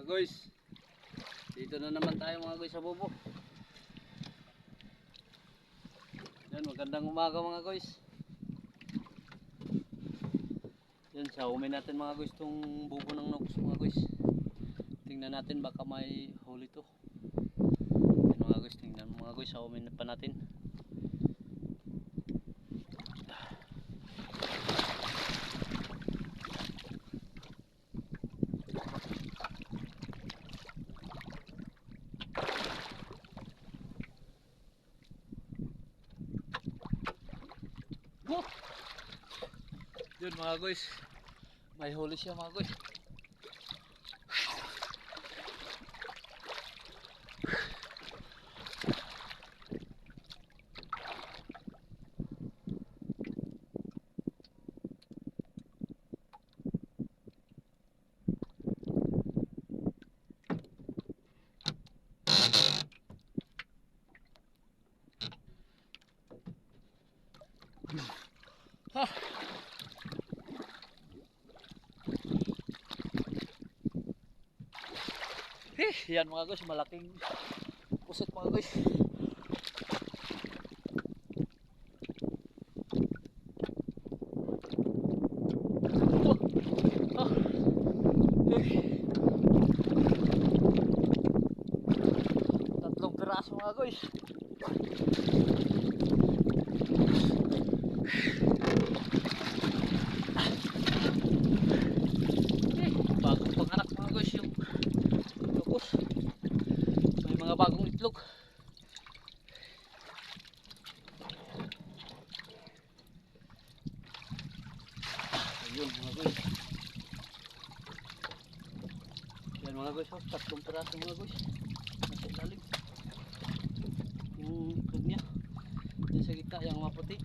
guys, dito na naman tayo mga guys sa bubo. Yan, magandang umaga mga guys. Yan, saumin natin mga guys tong bubo ng nukos mga guys. Tingnan natin baka may huli to. Yan mga guys, tingnan mga guys, saumin pa natin. Yun mga guys, may huli siya mga guys. Ha! Yan mga guys, malaking pusit mga guys. Tatlong piraso mga guys. Bagong panganak mga guys yung lukos. May mga bagong itlog. Ayun mga guys. Yan mga guys, oh, tatlong piraso mga guys. Nasa ilalim. Yung itlog niya. Yan sa gitna, yung maputi.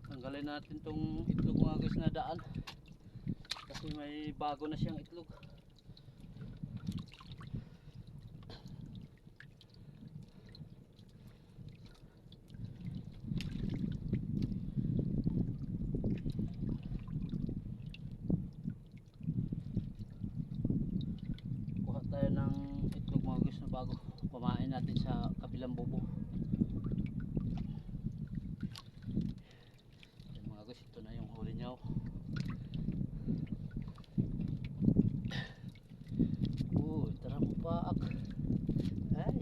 Tanggalin natin tong itlog mga guys na daan. Kasi may bago na siyang itlog. Kuha tayo ng itlog mga guys na bago. Kumain natin sa kabilang bubo. Yan mga guys, ito na yung huli niya. Tara mo paak. Ay.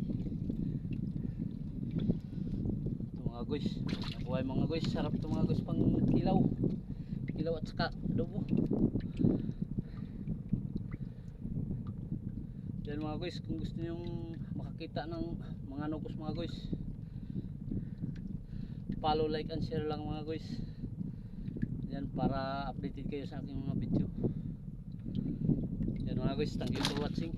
Ito mga guys, nabuhay mga guys. Sarap ito mga guys pang kilaw. Kilaw at saka adobo. Yan mga guys, kung gusto nyo makakita ng mga nukos mga guys, follow, like and share lang mga guys. Yan, para updated kayo sa aking mga video. Yan mga guys, thank you for watching.